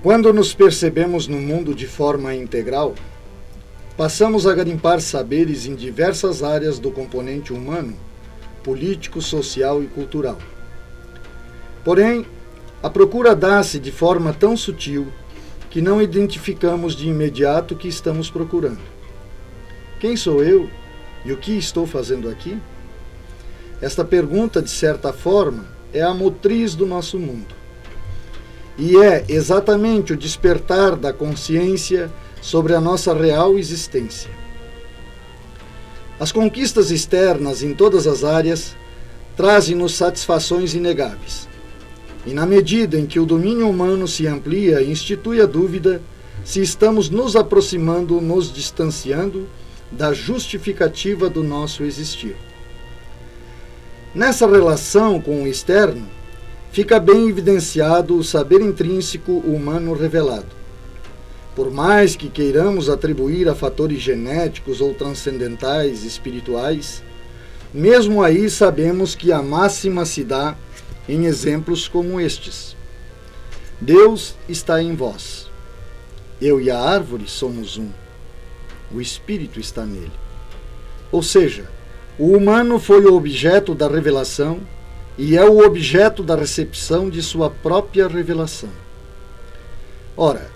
Quando nos percebemos no mundo de forma integral, passamos a garimpar saberes em diversas áreas do componente humano, político, social e cultural. Porém, a procura dá-se de forma tão sutil que não identificamos de imediato o que estamos procurando. Quem sou eu e o que estou fazendo aqui? Esta pergunta, de certa forma, é a motriz do nosso mundo. E é exatamente o despertar da consciência sobre a nossa real existência. As conquistas externas em todas as áreas trazem-nos satisfações inegáveis. E na medida em que o domínio humano se amplia e institui a dúvida se estamos nos aproximando ou nos distanciando da justificativa do nosso existir. Nessa relação com o externo, fica bem evidenciado o saber intrínseco humano revelado. Por mais que queiramos atribuir a fatores genéticos ou transcendentais espirituais, mesmo aí sabemos que a máxima se dá em exemplos como estes. Deus está em vós. Eu e a árvore somos um. O Espírito está nele. Ou seja, o humano foi o objeto da revelação e é o objeto da recepção de sua própria revelação. Ora,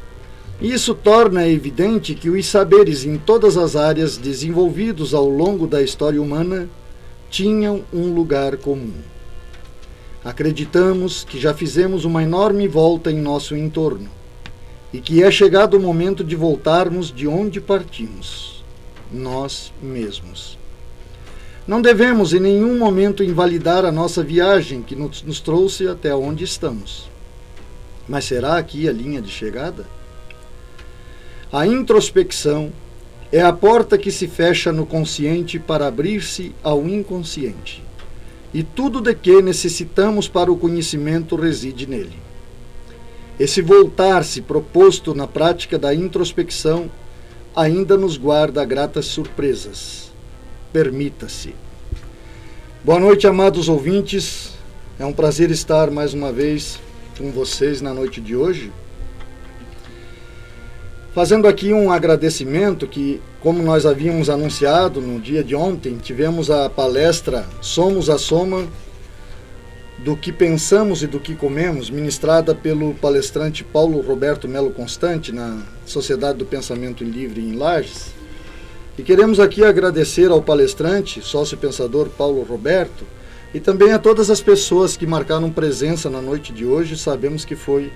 isso torna evidente que os saberes em todas as áreas desenvolvidos ao longo da história humana tinham um lugar comum. Acreditamos que já fizemos uma enorme volta em nosso entorno e que é chegado o momento de voltarmos de onde partimos, nós mesmos. Não devemos em nenhum momento invalidar a nossa viagem que nos trouxe até onde estamos. Mas será aqui a linha de chegada? A introspecção é a porta que se fecha no consciente para abrir-se ao inconsciente. E tudo de que necessitamos para o conhecimento reside nele. Esse voltar-se proposto na prática da introspecção ainda nos guarda gratas surpresas. Permita-se. Boa noite, amados ouvintes. É um prazer estar mais uma vez com vocês na noite de hoje. Fazendo aqui um agradecimento que, como nós havíamos anunciado no dia de ontem, tivemos a palestra Somos a Soma do que Pensamos e do que Comemos, ministrada pelo palestrante Paulo Roberto Melo Constante na Sociedade do Pensamento Livre em Lages. E queremos aqui agradecer ao palestrante, sócio-pensador Paulo Roberto, e também a todas as pessoas que marcaram presença na noite de hoje. Sabemos que foi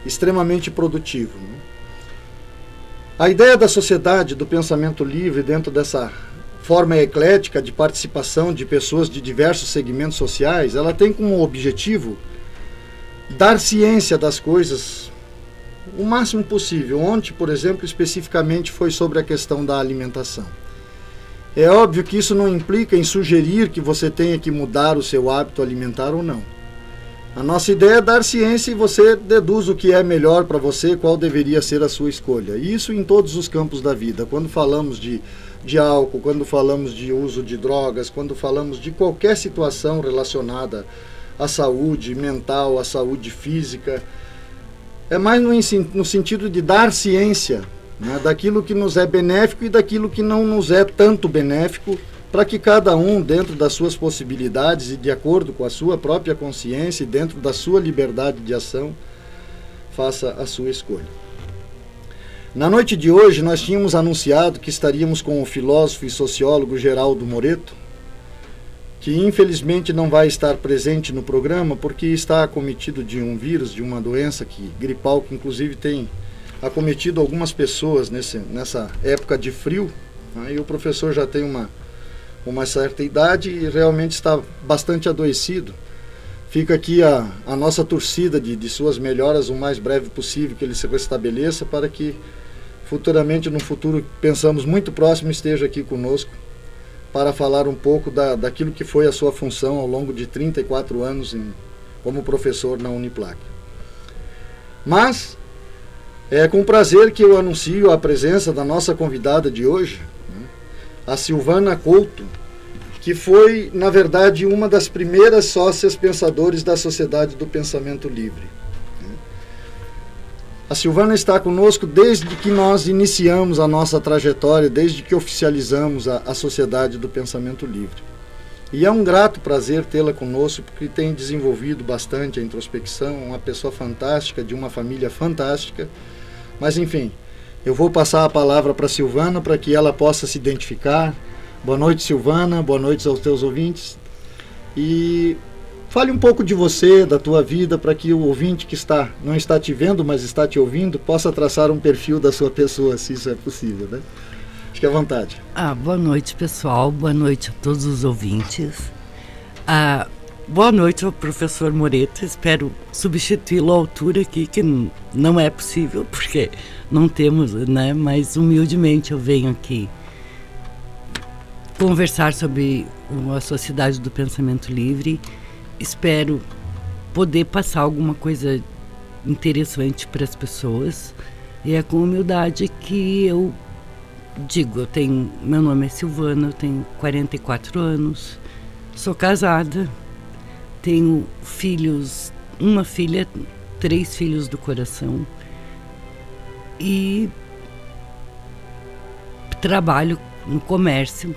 extremamente produtivo, né? A ideia da Sociedade do Pensamento Livre, dentro dessa forma eclética de participação de pessoas de diversos segmentos sociais, ela tem como objetivo dar ciência das coisas o máximo possível. Ontem, por exemplo, especificamente foi sobre a questão da alimentação. É óbvio que isso não implica em sugerir que você tenha que mudar o seu hábito alimentar ou não. A nossa ideia é dar ciência e você deduz o que é melhor para você, qual deveria ser a sua escolha. E isso em todos os campos da vida. Quando falamos de álcool, quando falamos de uso de drogas, quando falamos de qualquer situação relacionada à saúde mental, à saúde física, é mais no sentido de dar ciência, né, daquilo que nos é benéfico e daquilo que não nos é tanto benéfico, para que cada um, dentro das suas possibilidades e de acordo com a sua própria consciência e dentro da sua liberdade de ação, faça a sua escolha. Na noite de hoje, nós tínhamos anunciado que estaríamos com o filósofo e sociólogo Geraldo Moreto, que infelizmente não vai estar presente no programa porque está acometido de um vírus, de uma doença gripal, que inclusive tem acometido algumas pessoas nessa época de frio, né? E o professor já tem uma certa idade e realmente está bastante adoecido. Fica aqui a nossa torcida de suas melhoras o mais breve possível, que ele se restabeleça para que futuramente, no futuro, pensamos muito próximo, esteja aqui conosco para falar um pouco daquilo que foi a sua função ao longo de 34 anos como professor na Uniplac. Mas é com prazer que eu anuncio a presença da nossa convidada de hoje, né, a Silvana Couto, que foi, na verdade, uma das primeiras sócias pensadores da Sociedade do Pensamento Livre. A Silvana está conosco desde que nós iniciamos a nossa trajetória, desde que oficializamos a Sociedade do Pensamento Livre. E é um grato prazer tê-la conosco, porque tem desenvolvido bastante a introspecção, uma pessoa fantástica, de uma família fantástica. Mas enfim, eu vou passar a palavra para a Silvana, para que ela possa se identificar. Boa noite, Silvana, boa noite aos teus ouvintes. E fale um pouco de você, da tua vida, para que o ouvinte que não está te vendo, mas está te ouvindo, possa traçar um perfil da sua pessoa, se isso é possível, né? Fique à vontade. Boa noite, pessoal. Boa noite a todos os ouvintes. Boa noite ao professor Moreto. Espero substituí-lo à altura aqui, que não é possível, porque não temos, né? Mas humildemente eu venho aqui conversar sobre a Sociedade do Pensamento Livre. Espero poder passar alguma coisa interessante para as pessoas. E é com humildade que eu digo, meu nome é Silvana, eu tenho 44 anos, sou casada, tenho filhos, uma filha, 3 filhos do coração e trabalho no comércio,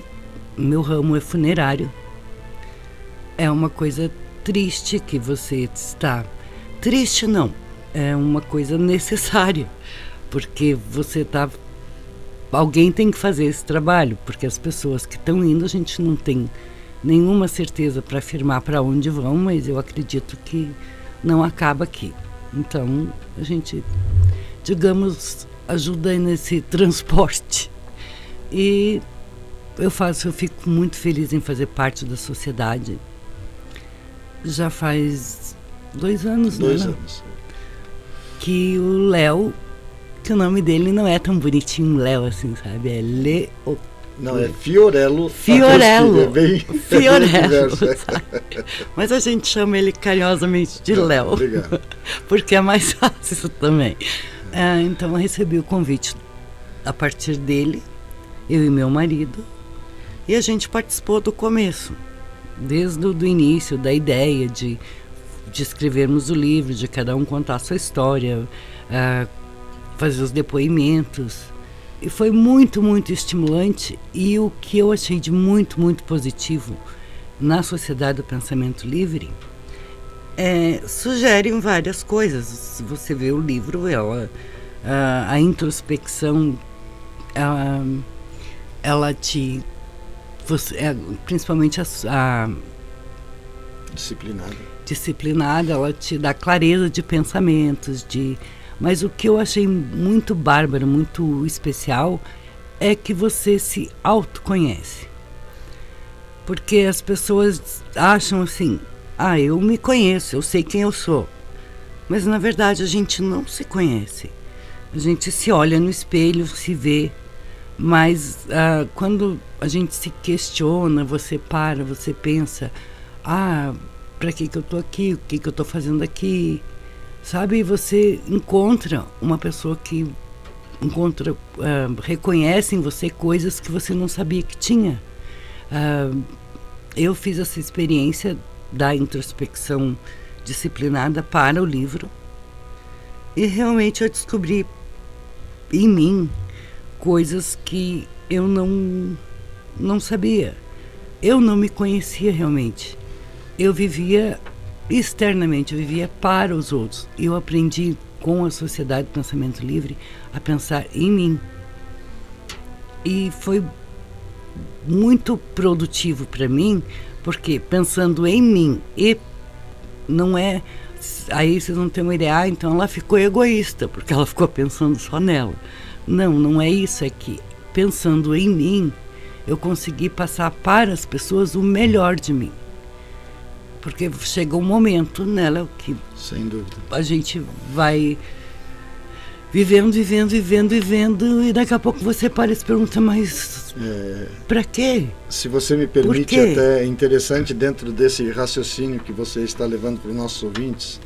meu ramo é funerário. É uma coisa triste que você está... Triste não, é uma coisa necessária, porque você está... Alguém tem que fazer esse trabalho, porque as pessoas que estão indo, a gente não tem nenhuma certeza para afirmar para onde vão, mas eu acredito que não acaba aqui. Então, a gente, digamos, ajuda nesse transporte. E eu fico muito feliz em fazer parte da sociedade. Já faz 2 anos, 2 né? anos. Que o Léo, que o nome dele não é tão bonitinho, Léo, assim, sabe? É Leo. Não, é Fiorello. Fiorello. É bem, Fiorello. Mas a gente chama ele carinhosamente de Léo. Obrigado. Porque é mais fácil também. Então eu recebi o convite a partir dele, eu e meu marido, e a gente participou do começo, desde o início, da ideia de escrevermos o livro, de cada um contar a sua história, fazer os depoimentos. E foi muito, muito estimulante. E o que eu achei de muito, muito positivo na Sociedade do Pensamento Livre sugerem várias coisas. Se você vê o livro, a introspecção, ela te... principalmente a disciplinada, ela te dá clareza de pensamentos, mas o que eu achei muito bárbaro, muito especial, é que você se autoconhece. Porque as pessoas acham assim, eu me conheço, eu sei quem eu sou. Mas na verdade a gente não se conhece. A gente se olha no espelho, se vê, mas quando a gente se questiona, você para, você pensa, para que eu estou aqui, o que eu estou fazendo aqui? Sabe, você encontra uma pessoa que reconhece em você coisas que você não sabia que tinha. Eu fiz essa experiência da introspecção disciplinada para o livro e realmente eu descobri em mim coisas que eu não sabia. Eu não me conhecia realmente. Eu vivia externamente, eu vivia para os outros. Eu aprendi com a Sociedade do Pensamento Livre a pensar em mim. E foi muito produtivo para mim, porque pensando em mim, e não é... Aí vocês não têm uma ideia, então ela ficou egoísta, porque ela ficou pensando só nela. Não é isso, é que pensando em mim, eu consegui passar para as pessoas o melhor de mim. Porque chega um momento nela que sem dúvida a gente vai vivendo, e daqui a pouco você para e se pergunta, mas para quê? Se você me permite, até é interessante dentro desse raciocínio que você está levando para os nossos ouvintes,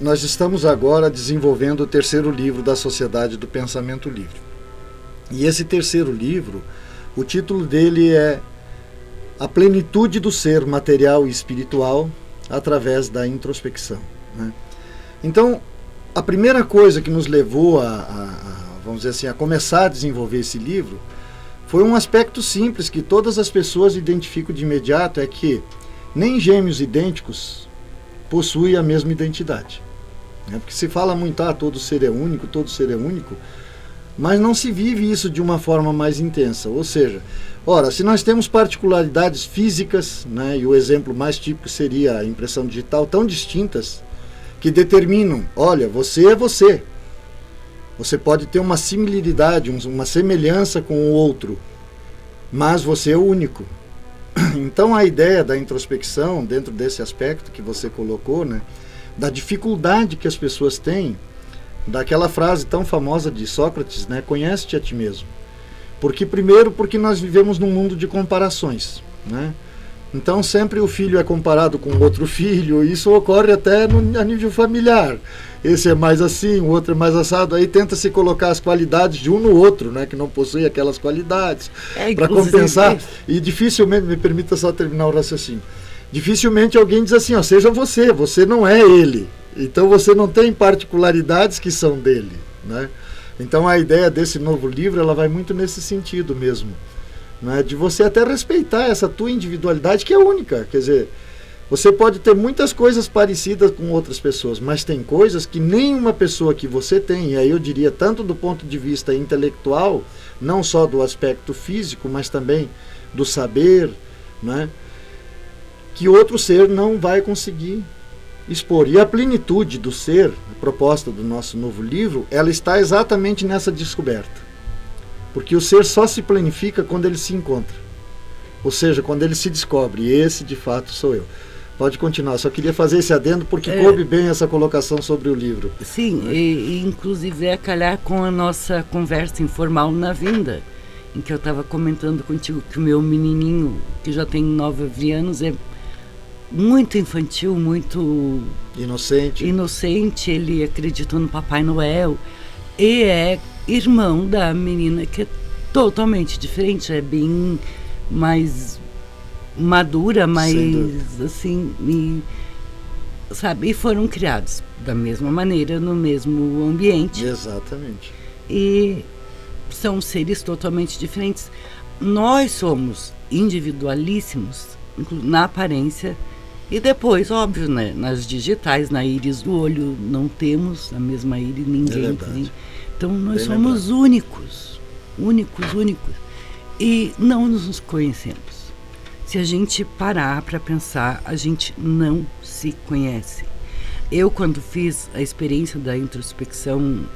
nós estamos agora desenvolvendo o 3º livro da Sociedade do Pensamento Livre. E esse 3º livro, o título dele é A Plenitude do Ser Material e Espiritual através da Introspecção, né? Então, a primeira coisa que nos levou vamos dizer assim, a começar a desenvolver esse livro foi um aspecto simples que todas as pessoas identificam de imediato, é que nem gêmeos idênticos possuem a mesma identidade. Porque se fala muito, todo ser é único, mas não se vive isso de uma forma mais intensa. Ou seja, ora, se nós temos particularidades físicas, né, e o exemplo mais típico seria a impressão digital, tão distintas, que determinam, olha, você é você. Você pode ter uma similaridade, uma semelhança com o outro, mas você é único. Então a ideia da introspecção, dentro desse aspecto que você colocou, né, da dificuldade que as pessoas têm, daquela frase tão famosa de Sócrates, né, conhece-te a ti mesmo. Porque nós vivemos num mundo de comparações, né? Então sempre o filho é comparado com outro filho, e isso ocorre até a nível familiar. Esse é mais assim, o outro é mais assado, aí tenta se colocar as qualidades de um no outro, né, que não possui aquelas qualidades, para compensar. E dificilmente, me permita só terminar o raciocínio, dificilmente alguém diz assim, seja você não é ele, então você não tem particularidades que são dele, né? Então a ideia desse novo livro, ela vai muito nesse sentido mesmo, né, de você até respeitar essa tua individualidade que é única. Quer dizer, você pode ter muitas coisas parecidas com outras pessoas, mas tem coisas que nenhuma pessoa que você tem, e aí eu diria tanto do ponto de vista intelectual, não só do aspecto físico, mas também do saber, né, que outro ser não vai conseguir expor. E a plenitude do ser, a proposta do nosso novo livro, ela está exatamente nessa descoberta. Porque o ser só se planifica quando ele se encontra. Ou seja, quando ele se descobre. E esse, de fato, sou eu. Pode continuar. Só queria fazer esse adendo porque coube bem essa colocação sobre o livro. Sim, né? E inclusive é calhar com a nossa conversa informal na vinda, em que eu estava comentando contigo que o meu menininho, que já tem 9 anos, é muito infantil, muito inocente. Ele acredita no Papai Noel. E é irmão da menina que é totalmente diferente, é bem mais madura, mais assim, sabe, e foram criados da mesma maneira, no mesmo ambiente. Exatamente. E são seres totalmente diferentes. Nós somos individualíssimos na aparência e depois, óbvio, né, nas digitais, na íris do olho, não temos a mesma íris, ninguém tem. Então nós somos únicos. E não nos conhecemos. Se a gente parar para pensar, a gente não se conhece. Eu, quando fiz a experiência da introspecção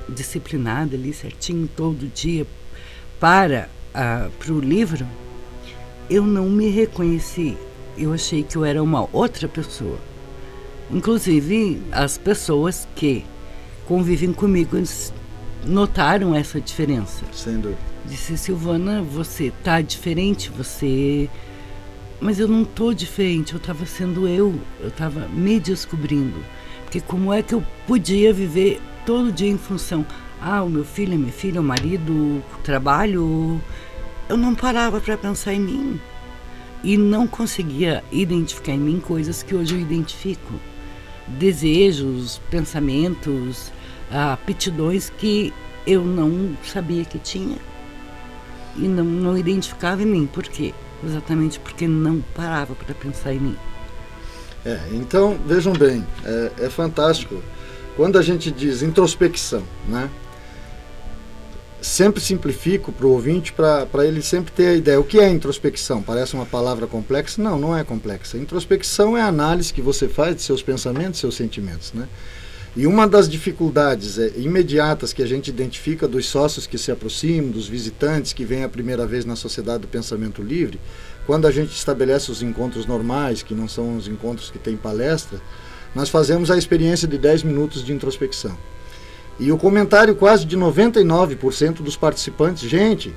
disciplinada ali, certinho, todo dia, para o livro, eu não me reconheci. Eu achei que eu era uma outra pessoa. Inclusive, as pessoas que convivem comigo notaram essa diferença. Sem dúvida. Disse, Silvana, você tá diferente, mas eu não tô diferente, eu estava sendo eu estava me descobrindo. Porque como é que eu podia viver todo dia em função, o meu filho, a minha filha, o marido, o trabalho, eu não parava para pensar em mim. E não conseguia identificar em mim coisas que hoje eu identifico. Desejos, pensamentos, aptidões que eu não sabia que tinha. E não identificava em mim. Por quê? Exatamente porque não parava para pensar em mim. Então, vejam bem, é fantástico. Quando a gente diz introspecção, né? Sempre simplifico para o ouvinte, para ele sempre ter a ideia. O que é introspecção? Parece uma palavra complexa? Não, não é complexa. Introspecção é a análise que você faz de seus pensamentos, seus sentimentos, né? E uma das dificuldades imediatas que a gente identifica dos sócios que se aproximam, dos visitantes que vêm a primeira vez na Sociedade do Pensamento Livre, quando a gente estabelece os encontros normais, que não são os encontros que tem palestra, nós fazemos a experiência de 10 minutos de introspecção. E o comentário quase de 99% dos participantes, gente,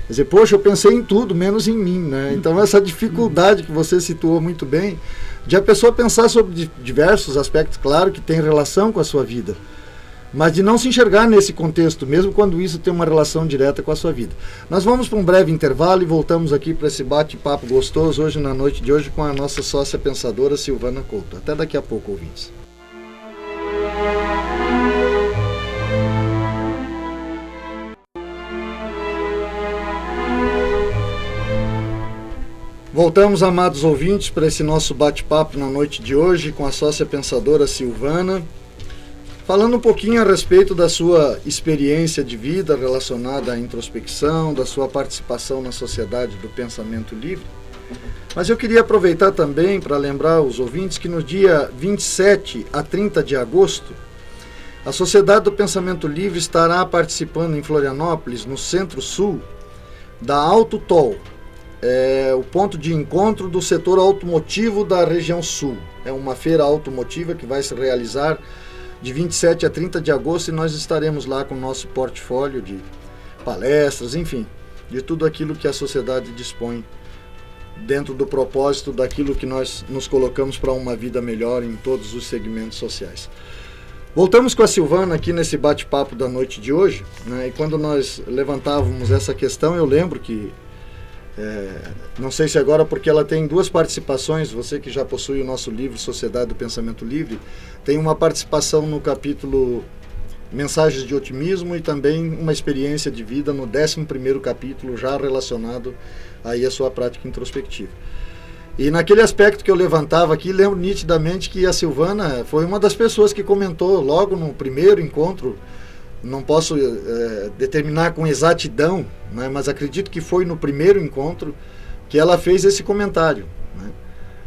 quer dizer, poxa, eu pensei em tudo, menos em mim, né? Então essa dificuldade que você situou muito bem, de a pessoa pensar sobre diversos aspectos, claro que tem relação com a sua vida, mas de não se enxergar nesse contexto, mesmo quando isso tem uma relação direta com a sua vida. Nós vamos para um breve intervalo e voltamos aqui para esse bate-papo gostoso hoje na noite de hoje com a nossa sócia pensadora Silvana Couto. Até daqui a pouco, ouvintes. Voltamos, amados ouvintes, para esse nosso bate-papo na noite de hoje com a sócia pensadora Silvana, falando um pouquinho a respeito da sua experiência de vida relacionada à introspecção, da sua participação na Sociedade do Pensamento Livre. Mas eu queria aproveitar também para lembrar os ouvintes que no dia 27 a 30 de agosto, a Sociedade do Pensamento Livre estará participando em Florianópolis, no Centro-Sul, da AutoTol, o ponto de encontro do setor automotivo da região sul. É uma feira automotiva que vai se realizar de 27 a 30 de agosto e nós estaremos lá com o nosso portfólio de palestras, enfim, de tudo aquilo que a sociedade dispõe dentro do propósito daquilo que nós nos colocamos para uma vida melhor em todos os segmentos sociais. Voltamos com a Silvana aqui nesse bate-papo da noite de hoje, né? E quando nós levantávamos essa questão, eu lembro que não sei se agora, porque ela tem duas participações, você que já possui o nosso livro Sociedade do Pensamento Livre, tem uma participação no capítulo Mensagens de Otimismo e também uma experiência de vida no 11º capítulo, já relacionado aí à sua prática introspectiva. E naquele aspecto que eu levantava aqui, lembro nitidamente que a Silvana foi uma das pessoas que comentou logo no primeiro encontro. Não posso determinar com exatidão, né, mas acredito que foi no primeiro encontro que ela fez esse comentário, né?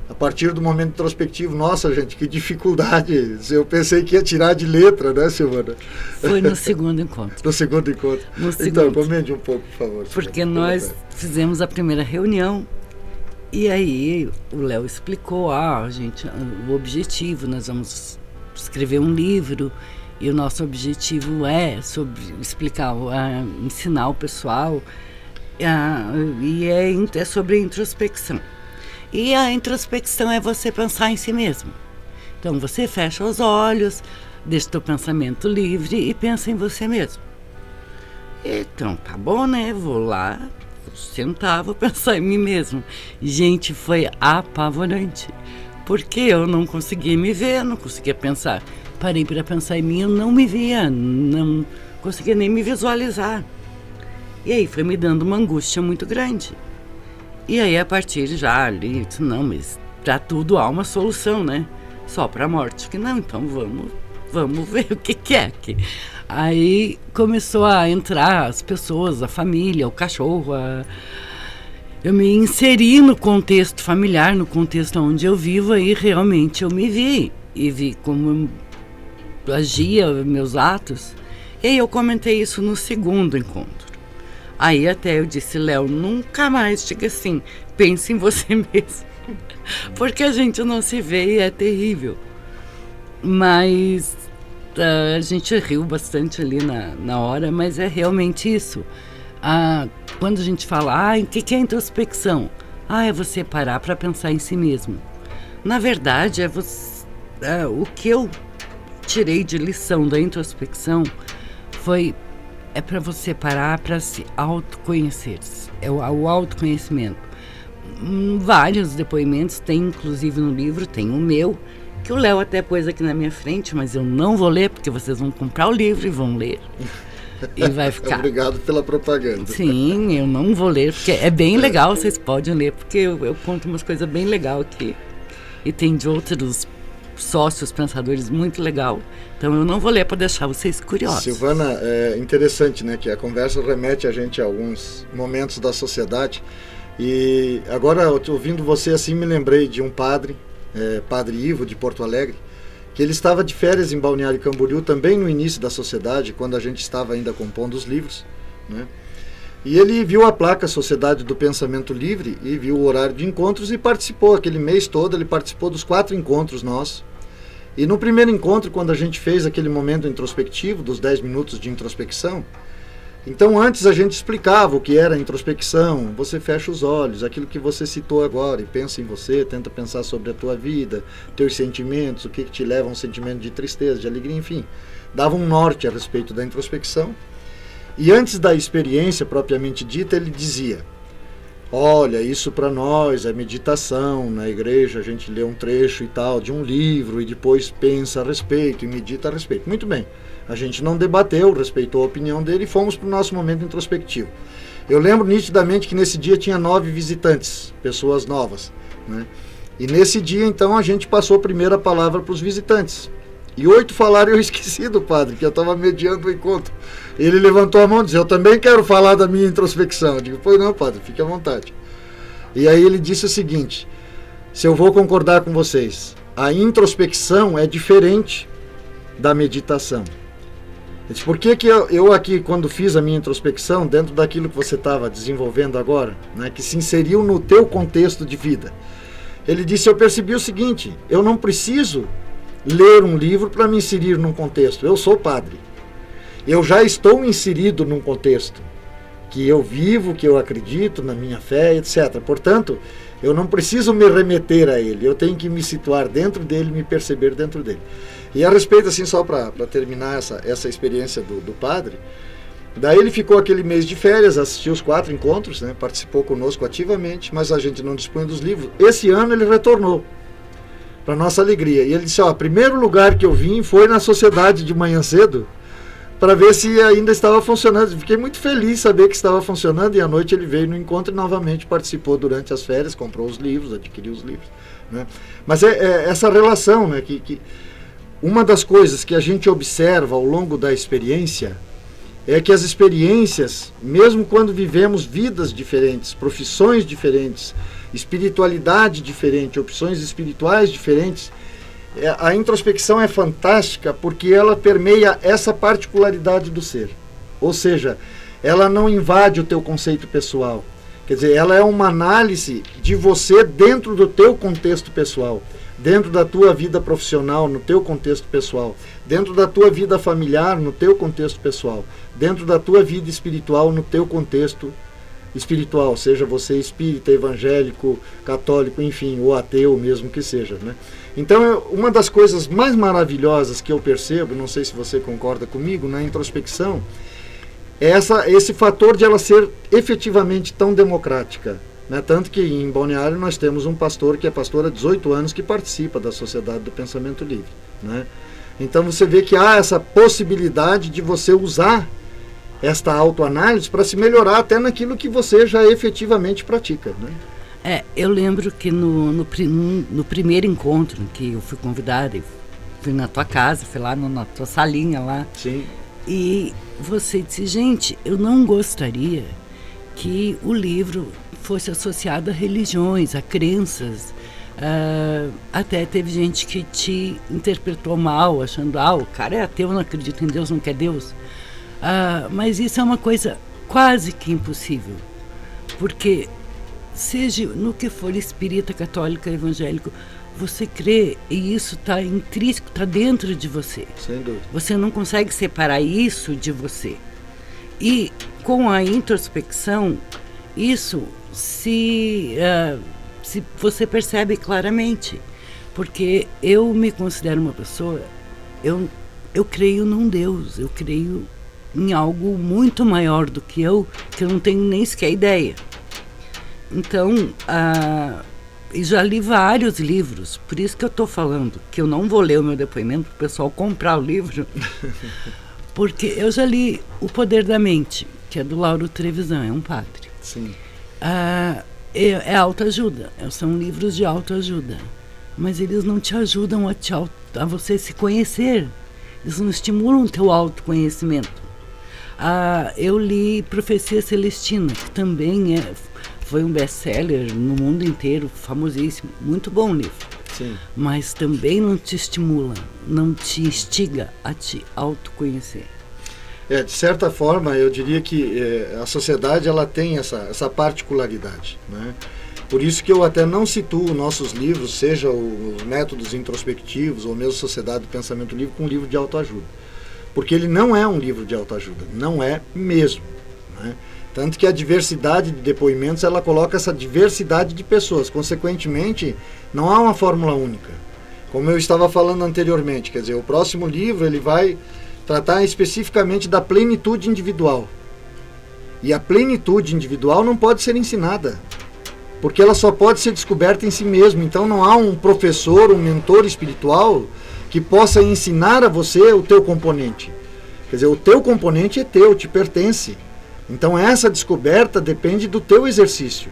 A partir do momento introspectivo, nossa gente, que dificuldade, eu pensei que ia tirar de letra, né, Silvana? Foi no segundo encontro. No segundo encontro. No então, segundo. comente um pouco, por favor. Porque nós fizemos a primeira reunião e aí o Léo explicou, gente, o objetivo, nós vamos escrever um livro. E o nosso objetivo é ensinar o pessoal, é sobre introspecção. E a introspecção é você pensar em si mesmo. Então você fecha os olhos, deixa o teu pensamento livre e pensa em você mesmo. Então, tá bom, né? Vou lá, vou sentar, vou pensar em mim mesmo. Gente, foi apavorante, porque eu não conseguia me ver, não conseguia pensar. Parei para pensar em mim, eu não me via, não conseguia nem me visualizar. E aí foi me dando uma angústia muito grande. E aí a partir já ali, disse, não, mas para tudo há uma solução, né? Só para a morte que não, então vamos ver o que é aqui. Aí começou a entrar as pessoas, a família, o cachorro, eu me inseri no contexto familiar, no contexto onde eu vivo, aí realmente eu me vi e vi como agia, meus atos. E aí eu comentei isso no segundo encontro. Aí até eu disse, Léo, nunca mais diga assim, pense em você mesmo. Porque a gente não se vê e é terrível. Mas a gente riu bastante ali na hora, mas é realmente isso. Quando a gente fala, o que é introspecção? É você parar para pensar em si mesmo. Na verdade, o que eu tirei de lição da introspecção é para você parar para se autoconhecer, é o autoconhecimento. Vários depoimentos, tem inclusive no livro, tem o meu, que o Léo até pôs aqui na minha frente, mas eu não vou ler, porque vocês vão comprar o livro e vão ler. E vai ficar. Obrigado pela propaganda. Sim, eu não vou ler, porque é bem legal, vocês podem ler, porque eu conto umas coisas bem legais aqui. E tem de outros sócios, pensadores, muito legal. Então eu não vou ler para deixar vocês curiosos. Silvana, é interessante, né, que a conversa remete a gente a alguns momentos da sociedade. E agora, ouvindo você assim, me lembrei de um padre, Padre Ivo, de Porto Alegre, que ele estava de férias em Balneário Camboriú, também no início da sociedade, quando a gente estava ainda compondo os livros, né? E ele viu a placa Sociedade do Pensamento Livre e viu o horário de encontros e participou. Aquele mês todo ele participou dos 4 encontros nossos. E no primeiro encontro, quando a gente fez aquele momento introspectivo, dos 10 minutos de introspecção, então antes a gente explicava o que era a introspecção. Você fecha os olhos, aquilo que você citou agora, e pensa em você, tenta pensar sobre a tua vida, teus sentimentos, o que te leva a um sentimento de tristeza, de alegria, enfim. Dava um norte a respeito da introspecção. E antes da experiência propriamente dita, ele dizia, olha, isso para nós é meditação, na igreja a gente lê um trecho e tal, de um livro, e depois pensa a respeito e medita a respeito. Muito bem, a gente não debateu, respeitou a opinião dele e fomos para o nosso momento introspectivo. Eu lembro nitidamente que nesse dia tinha 9 visitantes, pessoas novas, né? E nesse dia, então, a gente passou a primeira palavra para os visitantes. E 8 falaram, eu esqueci do padre, que eu estava mediando o encontro. Ele levantou a mão e disse, eu também quero falar da minha introspecção. Eu digo, pois não, padre, fique à vontade. E aí ele disse o seguinte, se eu vou concordar com vocês, a introspecção é diferente da meditação. Ele disse, por que eu aqui, quando fiz a minha introspecção, dentro daquilo que você estava desenvolvendo agora, né, que se inseriu no teu contexto de vida, ele disse, eu percebi o seguinte, eu não preciso ler um livro para me inserir num contexto. Eu sou padre. Eu já estou inserido num contexto que eu vivo, que eu acredito na minha fé, etc. Portanto, eu não preciso me remeter a ele. Eu tenho que me situar dentro dele, me perceber dentro dele. E a respeito, assim, só para terminar essa experiência do padre, daí ele ficou aquele mês de férias, assistiu os 4 encontros, né, participou conosco ativamente, mas a gente não dispunha dos livros. Esse ano ele retornou, para nossa alegria. E ele disse, ó, o primeiro lugar que eu vim foi na sociedade de manhã cedo, para ver se ainda estava funcionando. Fiquei muito feliz de saber que estava funcionando, e à noite ele veio no encontro e novamente participou durante as férias, comprou os livros, adquiriu os livros, né? Mas é essa relação, né, que uma das coisas que a gente observa ao longo da experiência é que as experiências, mesmo quando vivemos vidas diferentes, profissões diferentes, espiritualidade diferente, opções espirituais diferentes, a introspecção é fantástica porque ela permeia essa particularidade do ser. Ou seja, ela não invade o teu conceito pessoal. Quer dizer, ela é uma análise de você dentro do teu contexto pessoal, dentro da tua vida profissional, no teu contexto pessoal, dentro da tua vida familiar, no teu contexto pessoal, dentro da tua vida espiritual, no teu contexto espiritual, seja você espírita, evangélico, católico, enfim, ou ateu mesmo que seja, né? Então, uma das coisas mais maravilhosas que eu percebo, não sei se você concorda comigo, na introspecção, é esse fator de ela ser efetivamente tão democrática, né? Tanto que em Balneário nós temos um pastor que é pastor há 18 anos que participa da Sociedade do Pensamento Livre, né? Então você vê que há essa possibilidade de você usar esta autoanálise para se melhorar até naquilo que você já efetivamente pratica, né? Eu lembro que no primeiro encontro em que eu fui convidada, fui na tua casa, fui lá na tua salinha lá. Sim. E você disse, gente, eu não gostaria que o livro fosse associado a religiões, a crenças. Até teve gente que te interpretou mal, achando, o cara é ateu, não acredita em Deus, não quer Deus. Mas isso é uma coisa quase que impossível, porque seja no que for espírita, católica, evangélico, você crê e isso está intrínseco, está dentro de você. Sem dúvida. Você não consegue separar isso de você. E com a introspecção, isso se você percebe claramente, porque eu me considero uma pessoa, eu creio num Deus, eu creio em algo muito maior do que eu não tenho nem sequer ideia. Então, e já li vários livros, por isso que eu estou falando que eu não vou ler o meu depoimento para o pessoal comprar o livro, porque eu já li O Poder da Mente, que é do Lauro Trevisan, é um padre. Sim. É autoajuda, são livros de autoajuda, mas eles não te ajudam a você se conhecer, eles não estimulam o teu autoconhecimento. Eu li Profecia Celestina, que também foi um best-seller no mundo inteiro, famosíssimo, muito bom livro. Sim. Mas também não te estimula, não te instiga a te autoconhecer. De certa forma, eu diria que a sociedade ela tem essa particularidade, né? Por isso que eu até não situo nossos livros, seja os métodos introspectivos ou mesmo Sociedade do Pensamento Livre, com um livro de autoajuda. Porque ele não é um livro de autoajuda, não é mesmo, né? Tanto que a diversidade de depoimentos, ela coloca essa diversidade de pessoas. Consequentemente, não há uma fórmula única. Como eu estava falando anteriormente, quer dizer, o próximo livro ele vai tratar especificamente da plenitude individual. E a plenitude individual não pode ser ensinada, porque ela só pode ser descoberta em si mesmo. Então não há um professor, um mentor espiritual que possa ensinar a você o teu componente. Quer dizer, o teu componente é teu, te pertence. Então essa descoberta depende do teu exercício.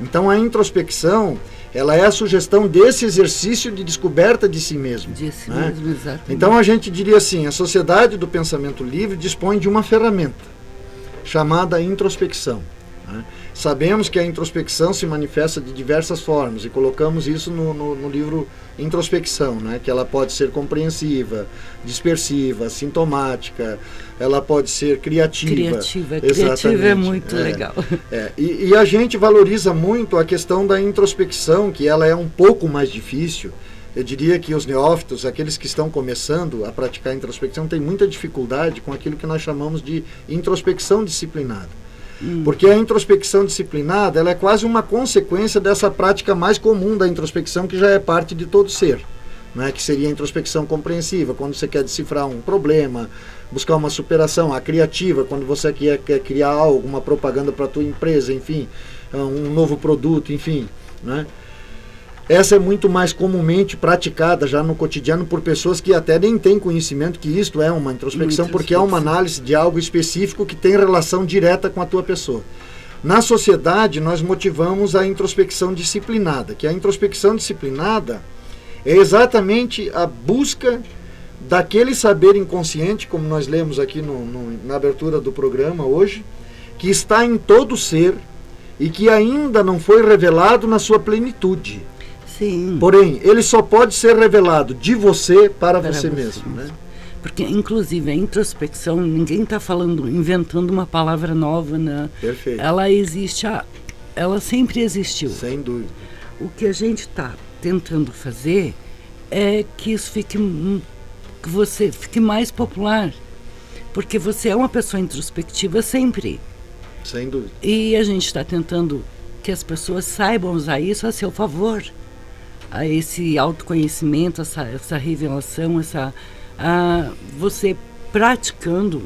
Então a introspecção, ela é a sugestão desse exercício de descoberta de si mesmo. De si mesmo, exatamente. Então a gente diria assim, a sociedade do pensamento livre dispõe de uma ferramenta chamada introspecção. Né? Sabemos que a introspecção se manifesta de diversas formas e colocamos isso no livro Introspecção, né? Que ela pode ser compreensiva, dispersiva, sintomática, ela pode ser criativa. Criativa é muito legal. E a gente valoriza muito a questão da introspecção, que ela é um pouco mais difícil. Eu diria que os neófitos, aqueles que estão começando a praticar a introspecção, têm muita dificuldade com aquilo que nós chamamos de introspecção disciplinada. Porque a introspecção disciplinada, ela é quase uma consequência dessa prática mais comum da introspecção, que já é parte de todo ser, né? Que seria a introspecção compreensiva, quando você quer decifrar um problema, buscar uma superação. A criativa, quando você quer criar algo, uma propaganda para a tua empresa, enfim, um novo produto, enfim, né? Essa é muito mais comumente praticada já no cotidiano por pessoas que até nem têm conhecimento que isto é uma introspecção, porque é uma análise de algo específico que tem relação direta com a tua pessoa. Na sociedade, nós motivamos a introspecção disciplinada, que a introspecção disciplinada é exatamente a busca daquele saber inconsciente, como nós lemos aqui na abertura do programa hoje, que está em todo ser e que ainda não foi revelado na sua plenitude. Sim. Porém, ele só pode ser revelado de você para você mesmo, né? Porque, inclusive, a introspecção, ninguém está inventando uma palavra nova, né? Perfeito. Ela existe, ela sempre existiu. Sem dúvida. O que a gente está tentando fazer é que isso que você fique mais popular, porque você é uma pessoa introspectiva sempre. Sem dúvida. E a gente está tentando que as pessoas saibam usar isso a seu favor. A esse autoconhecimento, essa revelação, você praticando,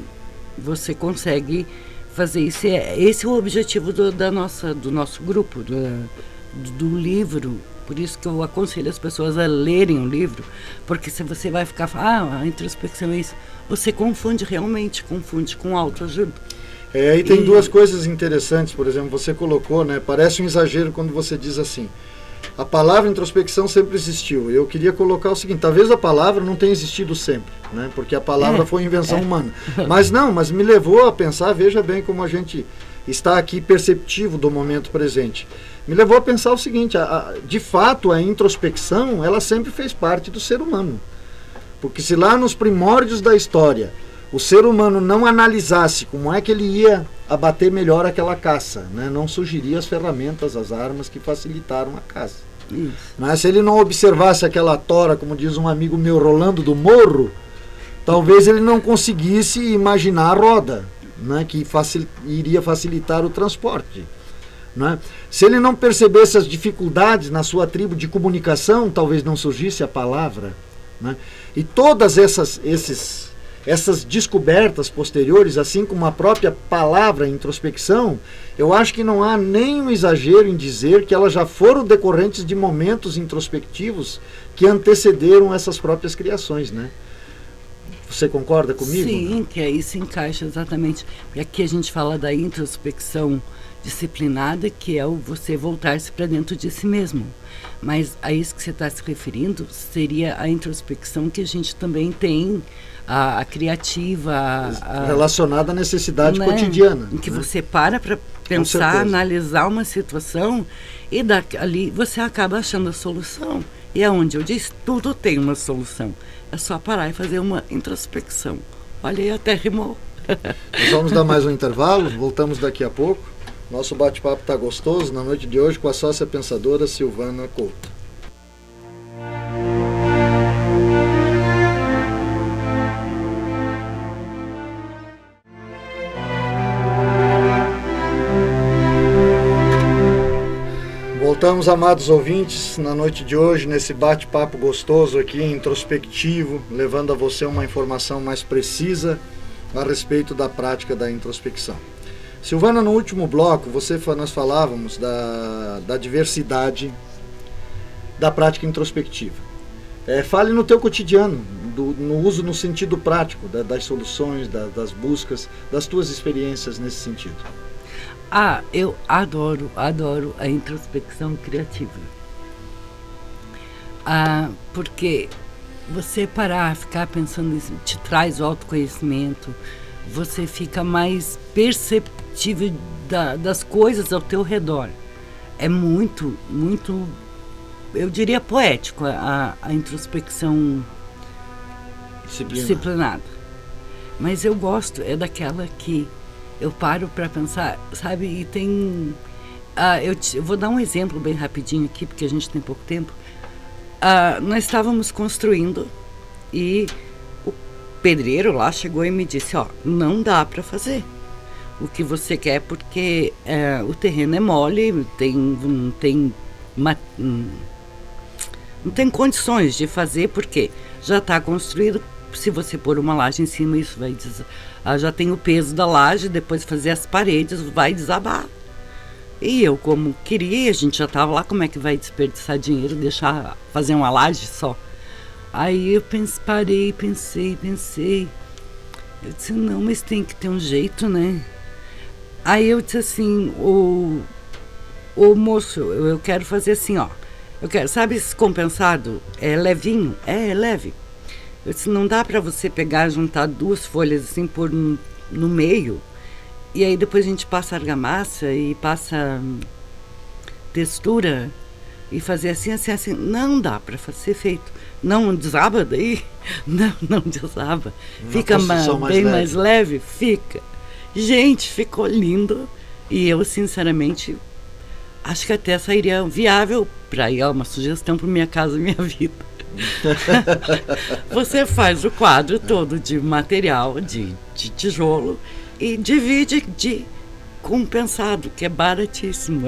você consegue fazer isso. Esse é o objetivo do nosso grupo, do livro. Por isso que eu aconselho as pessoas a lerem o livro, porque se você vai ficar, a introspecção é isso, você realmente confunde com autoajuda. E tem duas coisas interessantes, por exemplo, você colocou, né? Parece um exagero quando você diz assim, a palavra introspecção sempre existiu. Eu queria colocar o seguinte, talvez a palavra não tenha existido sempre, né? Porque a palavra foi invenção humana. Mas me levou a pensar, veja bem como a gente está aqui perceptivo do momento presente. Me levou a pensar o seguinte, de fato a introspecção, ela sempre fez parte do ser humano. Porque se lá nos primórdios da história, o ser humano não analisasse como é que ele ia abater melhor aquela caça, né? Não surgiria as ferramentas, as armas que facilitaram a caça. Mas se ele não observasse aquela tora, como diz um amigo meu, rolando do morro, talvez ele não conseguisse imaginar a roda, né? Que iria facilitar o transporte. Né? Se ele não percebesse as dificuldades na sua tribo de comunicação, talvez não surgisse a palavra. Né? E todas essas descobertas posteriores, assim como a própria palavra introspecção, eu acho que não há nenhum exagero em dizer que elas já foram decorrentes de momentos introspectivos que antecederam essas próprias criações, né? Você concorda comigo? Sim, que aí se encaixa exatamente. E aqui a gente fala da introspecção disciplinada, que é você voltar-se para dentro de si mesmo. Mas a isso que você está se referindo seria a introspecção que a gente também tem, a criativa, relacionada à necessidade, né, cotidiana. Em que, né, você para pensar, analisar uma situação e ali você acaba achando a solução. E é onde eu disse, tudo tem uma solução. É só parar e fazer uma introspecção. Olha aí, até rimou. Nós vamos dar mais um intervalo, voltamos daqui a pouco. Nosso bate-papo está gostoso na noite de hoje com a sócia pensadora Silvana Couto. Voltamos, amados ouvintes, na noite de hoje, nesse bate-papo gostoso aqui, introspectivo, levando a você uma informação mais precisa a respeito da prática da introspecção. Silvana, no último bloco, nós falávamos da diversidade da prática introspectiva. Fale no teu cotidiano, no uso no sentido prático, das soluções, das buscas, das tuas experiências nesse sentido. Eu adoro a introspecção criativa. Porque você parar, ficar pensando nisso, te traz o autoconhecimento, você fica mais perceptível das coisas ao teu redor. É muito, muito, eu diria poético a introspecção disciplinada. Mas eu gosto, é daquela que eu paro para pensar, sabe, e tem... eu vou dar um exemplo bem rapidinho aqui, porque a gente tem pouco tempo. Nós estávamos construindo e o pedreiro lá chegou e me disse, não dá para fazer o que você quer, porque o terreno é mole, não tem condições de fazer, porque já está construído. Se você pôr uma laje em cima, isso vai já tem o peso da laje, depois fazer as paredes, vai desabar. E eu, como queria, a gente já estava lá, como é que vai desperdiçar dinheiro, deixar fazer uma laje só? Aí eu parei, pensei. Eu disse, não, mas tem que ter um jeito, né? Aí eu disse assim, o moço, eu quero fazer assim, eu quero, sabe esse compensado? É levinho? É leve. Eu disse, não dá para você pegar, juntar duas folhas assim, pôr no meio, e aí depois a gente passa argamassa e passa textura e fazer assim. Não dá para ser feito. Não desaba daí? Não desaba. Fica bem mais leve? Fica. Gente, ficou lindo. E eu, sinceramente, acho que até sairia viável para ir, uma sugestão para minha casa e minha vida. Você faz o quadro todo de material, de tijolo, e divide de compensado, que é baratíssimo.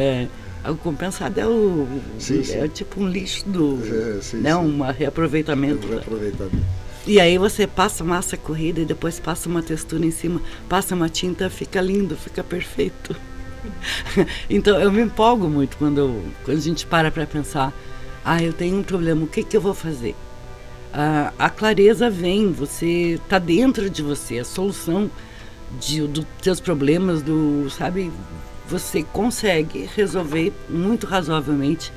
O compensado é tipo um lixo um reaproveitamento. E aí você passa massa corrida e depois passa uma textura em cima, passa uma tinta, fica lindo, fica perfeito. Então eu me empolgo muito quando a gente para pensar, eu tenho um problema, o que eu vou fazer? A clareza vem, você está dentro de você, a solução dos seus problemas, sabe, você consegue resolver muito razoavelmente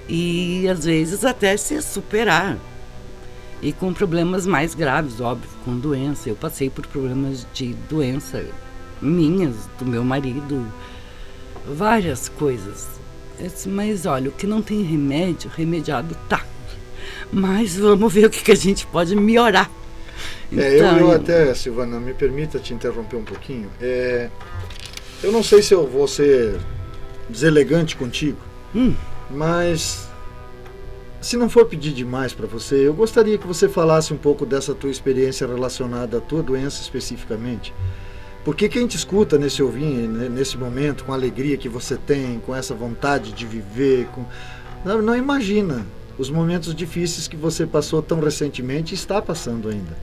e às vezes até se superar. E com problemas mais graves, óbvio, com doença. Eu passei por problemas de doença minhas, do meu marido, várias coisas. Eu disse, mas olha, o que não tem remédio, remediado tá. Mas vamos ver o que a gente pode melhorar. Então, eu até, Silvana, me permita te interromper um pouquinho. Eu não sei se eu vou ser deselegante contigo, mas se não for pedir demais para você, eu gostaria que você falasse um pouco dessa tua experiência relacionada à tua doença especificamente. Porque quem te escuta nesse momento, com a alegria que você tem, com essa vontade de viver, não imagina os momentos difíceis que você passou tão recentemente e está passando ainda.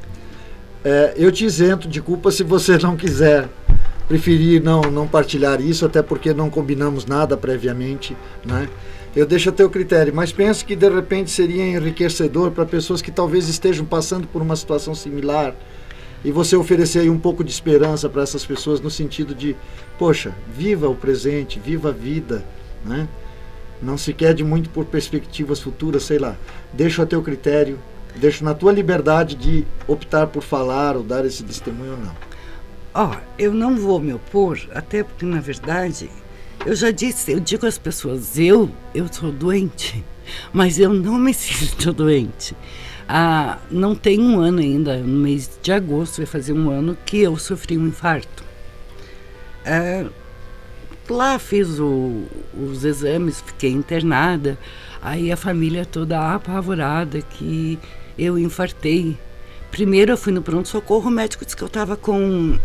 Eu te isento de culpa se você não quiser, preferir não partilhar isso, até porque não combinamos nada previamente, né? Eu deixo a teu critério, mas penso que de repente seria enriquecedor para pessoas que talvez estejam passando por uma situação similar e você oferecer aí um pouco de esperança para essas pessoas no sentido de, poxa, viva o presente, viva a vida, né? Não se quede muito por perspectivas futuras, sei lá. Deixo a teu critério, deixo na tua liberdade de optar por falar ou dar esse testemunho ou não. Eu não vou me opor, até porque na verdade... eu digo às pessoas, eu sou doente, mas eu não me sinto doente. Não tem um ano ainda, no mês de agosto vai fazer um ano que eu sofri um infarto. Lá fiz os exames, fiquei internada, aí a família toda apavorada que eu infartei. Primeiro eu fui no pronto-socorro, o médico disse que eu estava com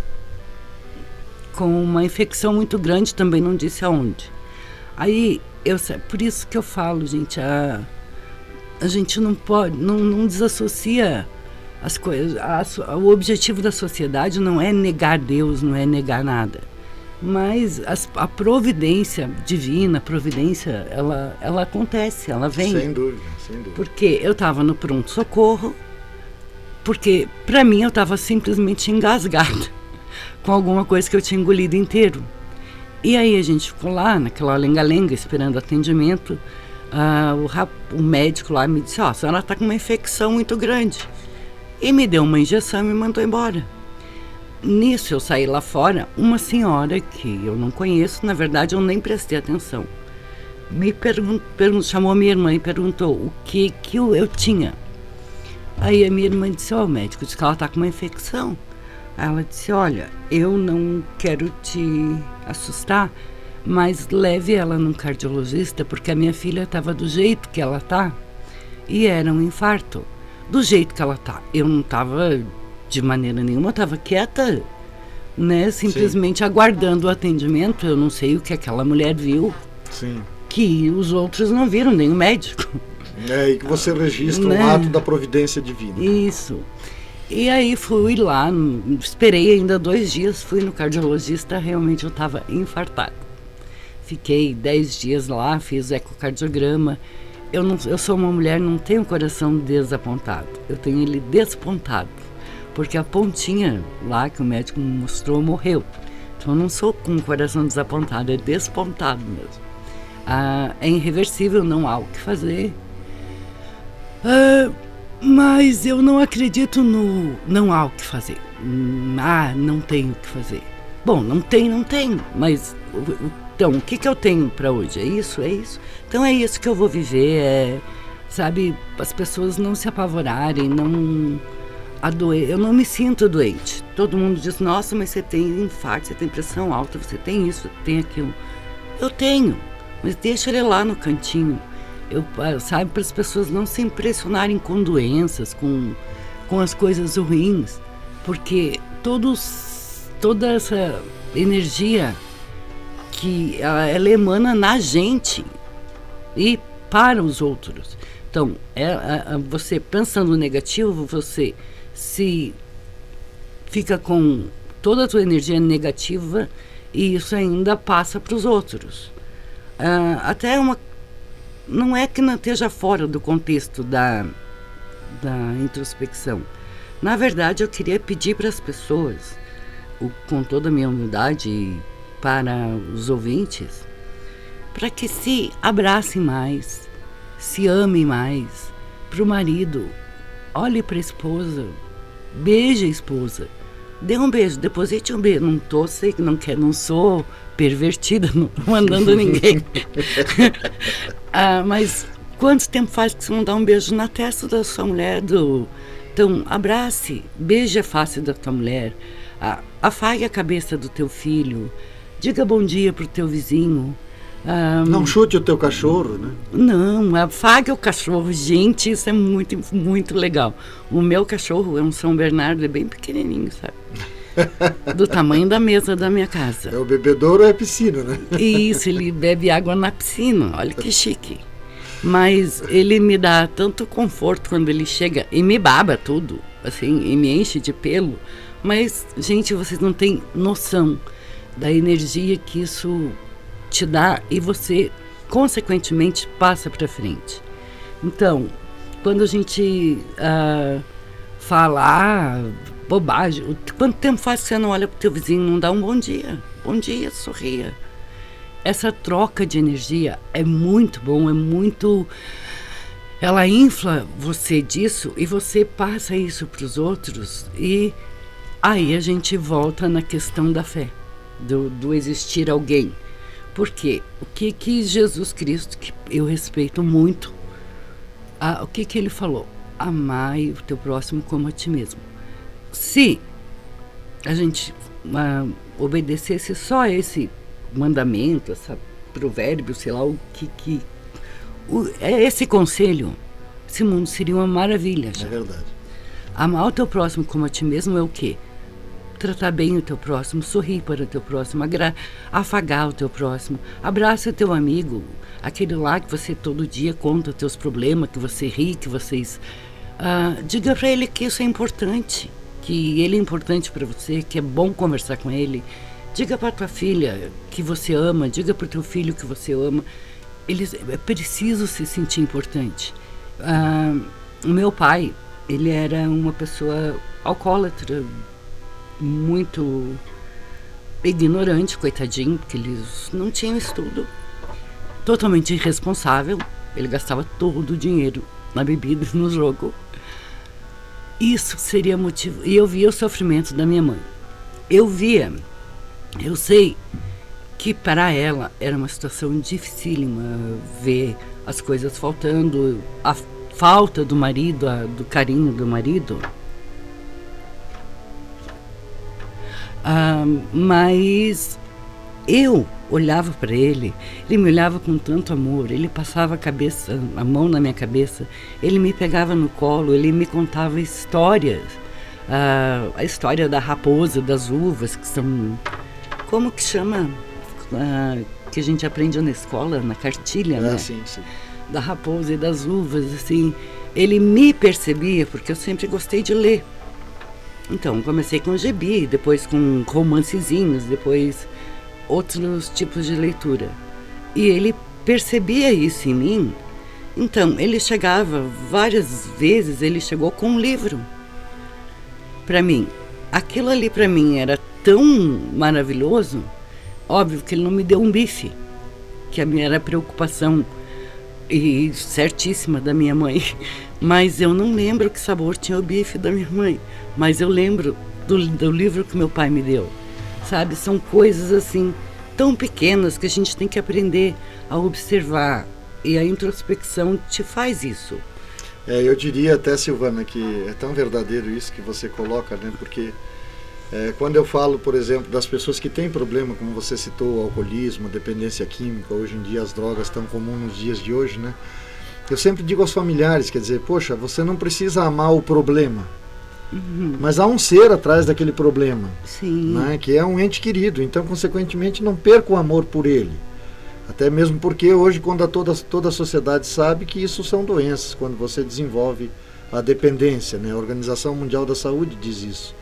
uma infecção muito grande, também não disse aonde. Aí, por isso que eu falo, gente, a gente não pode, não desassocia as coisas. O objetivo da sociedade não é negar Deus, não é negar nada. Mas a providência divina, ela acontece, ela vem. Sem dúvida, sem dúvida. Porque eu estava no pronto-socorro, porque para mim eu estava simplesmente engasgada com alguma coisa que eu tinha engolido inteiro. E aí a gente ficou lá naquela lenga-lenga esperando atendimento. O médico lá me disse: a senhora está com uma infecção muito grande. E me deu uma injeção e me mandou embora. Nisso eu saí lá fora, uma senhora que eu não conheço, na verdade eu nem prestei atenção, me chamou minha irmã e perguntou o que eu tinha. Aí a minha irmã disse: o médico disse que ela está com uma infecção. Aí ela disse: olha, eu não quero te assustar, mas leve ela num cardiologista, porque a minha filha estava do jeito que ela está, e era um infarto. Do jeito que ela está. Eu não estava de maneira nenhuma, eu estava quieta, né? Simplesmente Sim. aguardando o atendimento. Eu não sei o que aquela mulher viu. Sim. Que os outros não viram, nem o médico. E que você registra né? O ato da providência divina. Isso. E aí fui lá, esperei ainda 2 dias, fui no cardiologista, realmente eu estava infartada. Fiquei 10 dias lá, fiz ecocardiograma. Eu sou uma mulher, não tenho o coração desapontado, eu tenho ele despontado, porque a pontinha lá que o médico me mostrou morreu. Então eu não sou com o coração desapontado, é despontado mesmo. É irreversível, não há o que fazer. Mas eu não acredito no não há o que fazer. Não tenho o que fazer. Bom, não tem, mas então, o que eu tenho para hoje? É isso? Então é isso que eu vou viver, sabe, as pessoas não se apavorarem, não adoecer. Eu não me sinto doente. Todo mundo diz: nossa, mas você tem infarto, você tem pressão alta, você tem isso, tem aquilo. Eu tenho, mas deixa ele lá no cantinho. Sabe, para as pessoas não se impressionarem com doenças, com as coisas ruins, porque toda essa energia que ela emana na gente e para os outros. Então, você pensando negativo, você se fica com toda a sua energia negativa e isso ainda passa para os outros. Até não é que não esteja fora do contexto da introspecção. Na verdade, eu queria pedir para as pessoas, com toda a minha humildade para os ouvintes, para que se abracem mais, se amem mais. Para o marido, olhe para a esposa, beije a esposa, dê um beijo, deposite um beijo. Não sou pervertida, não estou mandando ninguém. Mas quanto tempo faz que você não dá um beijo na testa da sua mulher? Então, abrace, beije a face da tua mulher, afague a cabeça do teu filho, diga bom dia pro teu vizinho. Não chute o teu cachorro, né? Não, afague o cachorro. Gente, isso é muito, muito legal. O meu cachorro é um São Bernardo, é bem pequenininho, sabe? Do tamanho da mesa da minha casa. O bebedouro é piscina, né? Isso, ele bebe água na piscina, olha que chique. Mas ele me dá tanto conforto quando ele chega e me baba tudo, assim, e me enche de pelo. Mas, gente, vocês não têm noção da energia que isso te dá e você, consequentemente, passa para frente. Então, quando a gente fala bobagem, quanto tempo faz que você não olha pro teu vizinho, não dá um bom dia? Bom dia, sorria. Essa troca de energia é muito bom, ela infla você disso e você passa isso para os outros e aí a gente volta na questão da fé, do existir alguém. Porque o que Jesus Cristo, que eu respeito muito, o que ele falou? Amai o teu próximo como a ti mesmo. Se a gente obedecesse só esse mandamento, esse provérbio, sei lá, esse conselho, esse mundo seria uma maravilha. Já. É verdade. Amar o teu próximo como a ti mesmo é o quê? Tratar bem o teu próximo, sorrir para o teu próximo, afagar o teu próximo, abraça o teu amigo, aquele lá que você todo dia conta os teus problemas, que você ri, que vocês... diga para ele que isso é importante, que ele é importante para você, que é bom conversar com ele. Diga para tua filha que você ama, diga para o teu filho que você ama. É preciso se sentir importante. O meu pai, Ele era uma pessoa alcoólatra, muito ignorante, coitadinho, porque eles não tinham estudo, totalmente irresponsável. Ele gastava todo o dinheiro na bebida e no jogo. Isso seria motivo. E eu via o sofrimento da minha mãe. Eu sei que para ela era uma situação dificílima ver as coisas faltando, a falta do marido, do carinho do marido. Mas eu olhava para ele me olhava com tanto amor, ele passava a mão na minha cabeça, ele me pegava no colo, ele me contava histórias, a história da raposa, das uvas, que são, como que chama, que a gente aprende na escola, na cartilha, né? Sim, sim. Da raposa e das uvas, assim, ele me percebia, porque eu sempre gostei de ler. Então, comecei com gibi, depois com romancezinhos, depois outros tipos de leitura. E ele percebia isso em mim. Então, ele chegava, várias vezes, ele chegou com um livro para mim. Aquilo ali para mim era tão maravilhoso, óbvio que ele não me deu um bife, que a minha era preocupação e certíssima da minha mãe. Mas eu não lembro que sabor tinha o bife da minha mãe, mas eu lembro do livro que meu pai me deu, sabe? São coisas assim, tão pequenas, que a gente tem que aprender a observar, e a introspecção te faz isso. Eu diria até, Silvana, que é tão verdadeiro isso que você coloca, né? Porque quando eu falo, por exemplo, das pessoas que têm problema, como você citou, o alcoolismo, a dependência química, hoje em dia as drogas estão comuns nos dias de hoje, né? Eu sempre digo aos familiares, quer dizer, poxa, você não precisa amar o problema, mas há um ser atrás daquele problema, né, que é um ente querido, então, consequentemente, não perca o amor por ele. Até mesmo porque hoje, quando toda a sociedade sabe que isso são doenças, quando você desenvolve a dependência, né? A Organização Mundial da Saúde diz isso.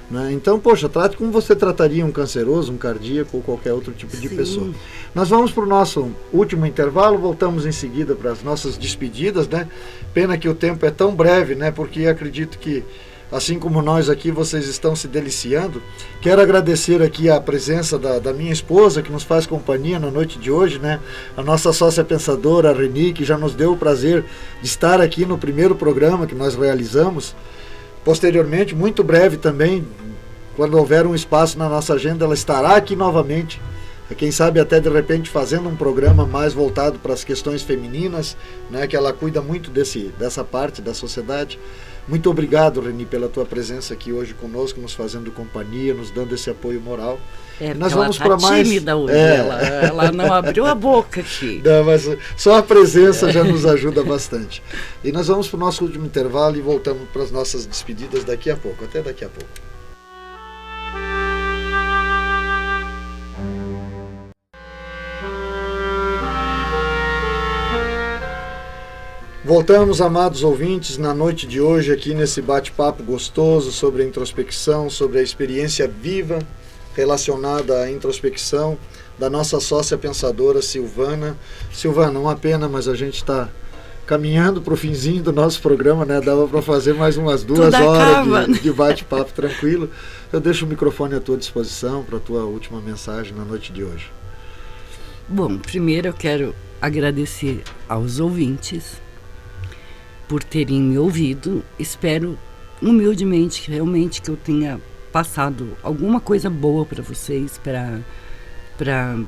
Né? Então, poxa, trate como você trataria um canceroso, um cardíaco ou qualquer outro tipo de pessoa. Nós vamos para o nosso último intervalo, voltamos em seguida para as nossas despedidas, né? Pena que o tempo é tão breve, né? Porque acredito que, assim como nós aqui, vocês estão se deliciando. Quero agradecer aqui a presença da minha esposa, que nos faz companhia na noite de hoje, né? A nossa sócia pensadora, a Reni, que já nos deu o prazer de estar aqui no primeiro programa que nós realizamos. Posteriormente, muito breve também, quando houver um espaço na nossa agenda, ela estará aqui novamente. Quem sabe até de repente fazendo um programa mais voltado para as questões femininas, né, que ela cuida muito dessa parte da sociedade. Muito obrigado, Reni, pela tua presença aqui hoje conosco, nos fazendo companhia, nos dando esse apoio moral. Nós vamos para mais. Tímida hoje, ela não abriu a boca aqui. Não, mas só a presença já nos ajuda bastante. E nós vamos para o nosso último intervalo e voltamos para as nossas despedidas daqui a pouco. Até daqui a pouco. Voltamos, amados ouvintes, na noite de hoje aqui nesse bate-papo gostoso sobre a introspecção, sobre a experiência viva relacionada à introspecção da nossa sócia pensadora Silvana. Silvana, uma pena, mas a gente está caminhando para o finzinho do nosso programa, né? Dava para fazer mais umas 2 horas de bate-papo tranquilo. Eu deixo o microfone à tua disposição para a tua última mensagem na noite de hoje. Bom, primeiro eu quero agradecer aos ouvintes por terem me ouvido. Espero humildemente, realmente, que eu tenha passado alguma coisa boa para vocês, para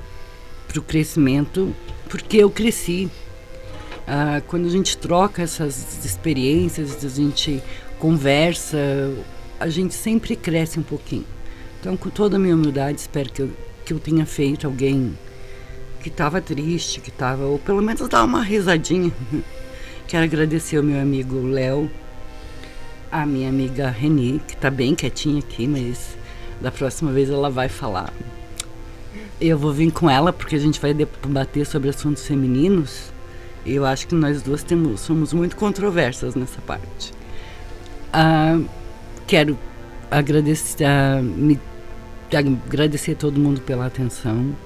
o crescimento, porque eu cresci. Quando a gente troca essas experiências, a gente conversa, a gente sempre cresce um pouquinho. Então, com toda a minha humildade, espero que eu tenha feito alguém que estava triste, ou pelo menos dar uma risadinha. Quero agradecer ao meu amigo Léo, a minha amiga Reni, que está bem quietinha aqui, mas da próxima vez ela vai falar. Eu vou vir com ela porque a gente vai debater sobre assuntos femininos. E eu acho que nós duas somos muito controversas nessa parte. Quero agradecer a todo mundo pela atenção.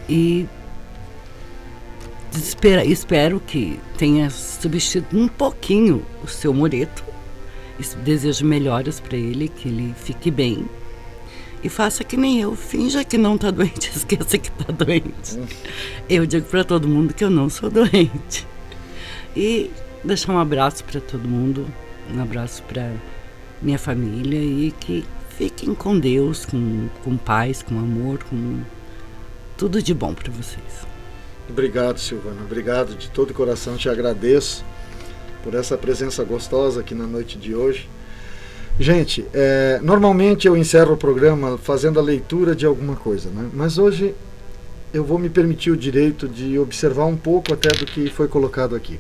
E espero que tenha substitua um pouquinho o seu Moreto. Desejo melhoras para ele, que ele fique bem. E faça que nem eu, finja que não tá doente, esqueça que tá doente. Eu digo para todo mundo que eu não sou doente. E deixar um abraço para todo mundo, um abraço para minha família e que fiquem com Deus, com paz, com amor, com tudo de bom para vocês. Obrigado, Silvana. Obrigado de todo o coração. Te agradeço por essa presença gostosa aqui na noite de hoje. Gente, normalmente eu encerro o programa fazendo a leitura de alguma coisa, né? Mas hoje eu vou me permitir o direito de observar um pouco até do que foi colocado aqui.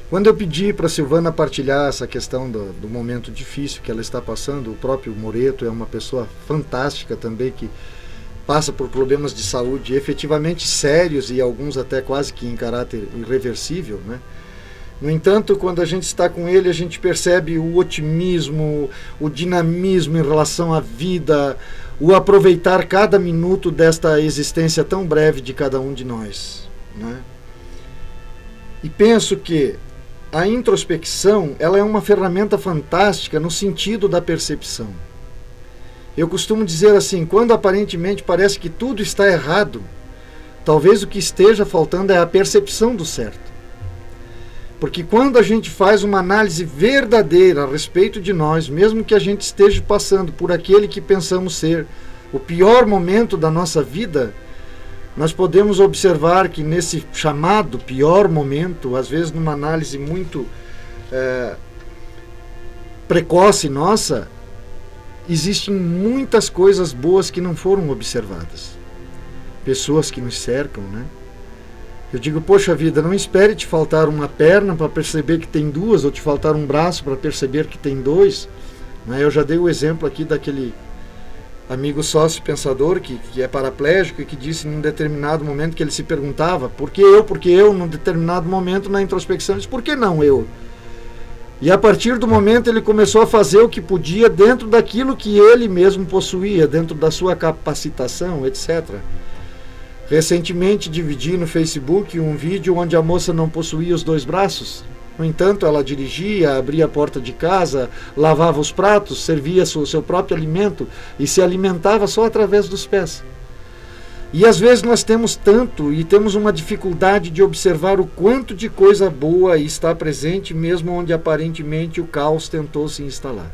Quando eu pedi para a Silvana partilhar essa questão do momento difícil que ela está passando, o próprio Moreto é uma pessoa fantástica também, que passa por problemas de saúde efetivamente sérios e alguns até quase que em caráter irreversível, né? No entanto, quando a gente está com ele, a gente percebe o otimismo, o dinamismo em relação à vida, o aproveitar cada minuto desta existência tão breve de cada um de nós, né? E penso que a introspecção, ela é uma ferramenta fantástica no sentido da percepção. Eu costumo dizer assim, quando aparentemente parece que tudo está errado, talvez o que esteja faltando é a percepção do certo. Porque quando a gente faz uma análise verdadeira a respeito de nós, mesmo que a gente esteja passando por aquele que pensamos ser o pior momento da nossa vida, nós podemos observar que nesse chamado pior momento, às vezes numa análise muito precoce nossa, existem muitas coisas boas que não foram observadas. Pessoas que nos cercam, né? Eu digo, poxa vida, não espere te faltar uma perna para perceber que tem duas, ou te faltar um braço para perceber que tem dois. Né? Eu já dei o exemplo aqui daquele amigo sócio pensador que é paraplégico e que disse num determinado momento que ele se perguntava, por que eu? Porque eu, num determinado momento na introspecção, disse, por que não eu? E a partir do momento ele começou a fazer o que podia dentro daquilo que ele mesmo possuía, dentro da sua capacitação, etc. Recentemente dividi no Facebook um vídeo onde a moça não possuía os dois braços. No entanto, ela dirigia, abria a porta de casa, lavava os pratos, servia o seu próprio alimento e se alimentava só através dos pés. E às vezes nós temos tanto e temos uma dificuldade de observar o quanto de coisa boa está presente, mesmo onde aparentemente o caos tentou se instalar.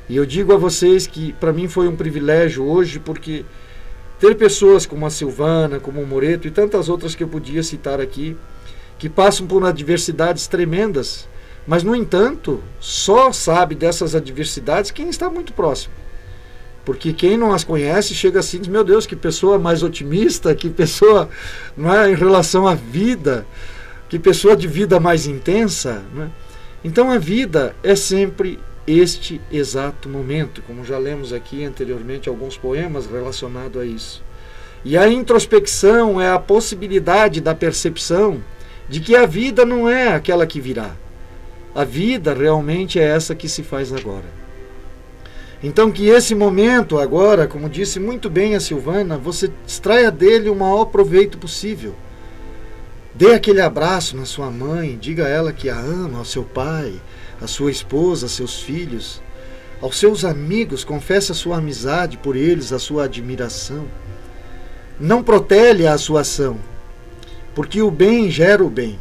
E eu digo a vocês que para mim foi um privilégio hoje, porque ter pessoas como a Silvana, como o Moreto e tantas outras que eu podia citar aqui, que passam por adversidades tremendas, mas, no entanto, só sabe dessas adversidades quem está muito próximo. Porque quem não as conhece chega assim e diz, meu Deus, que pessoa mais otimista, que pessoa, não é, em relação à vida, que pessoa de vida mais intensa. Não é? Então a vida é sempre este exato momento, como já lemos aqui anteriormente alguns poemas relacionados a isso. E a introspecção é a possibilidade da percepção de que a vida não é aquela que virá. A vida realmente é essa que se faz agora. Então que esse momento agora, como disse muito bem a Silvana, você extraia dele o maior proveito possível. Dê aquele abraço na sua mãe, diga a ela que a ama, ao seu pai, a sua esposa, seus filhos, aos seus amigos, confesse a sua amizade por eles, a sua admiração. Não protele a sua ação, porque o bem gera o bem,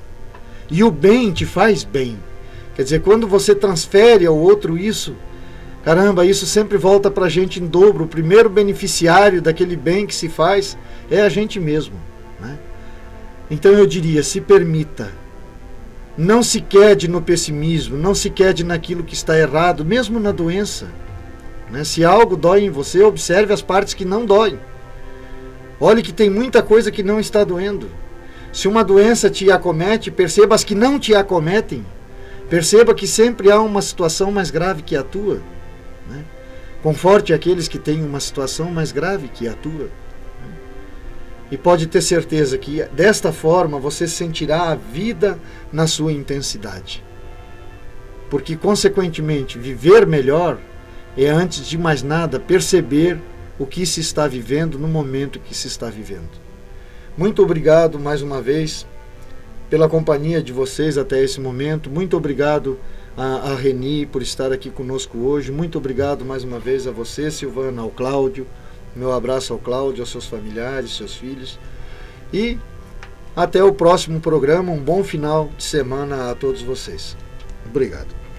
e o bem te faz bem. Quer dizer, quando você transfere ao outro isso, caramba, isso sempre volta para a gente em dobro. O primeiro beneficiário daquele bem que se faz é a gente mesmo, né? Então eu diria, se permita. Não se quede no pessimismo, não se quede naquilo que está errado, mesmo na doença. Né? Se algo dói em você, observe as partes que não doem. Olhe que tem muita coisa que não está doendo. Se uma doença te acomete, perceba as que não te acometem. Perceba que sempre há uma situação mais grave que a tua. Né? Conforte aqueles que têm uma situação mais grave que a tua. E pode ter certeza que desta forma você sentirá a vida na sua intensidade. Porque, consequentemente, viver melhor é, antes de mais nada, perceber o que se está vivendo no momento que se está vivendo. Muito obrigado mais uma vez pela companhia de vocês até esse momento. Muito obrigado a Reni por estar aqui conosco hoje. Muito obrigado mais uma vez a você, Silvana, ao Cláudio. Meu abraço ao Cláudio, aos seus familiares, seus filhos. E até o próximo programa. Um bom final de semana a todos vocês. Obrigado.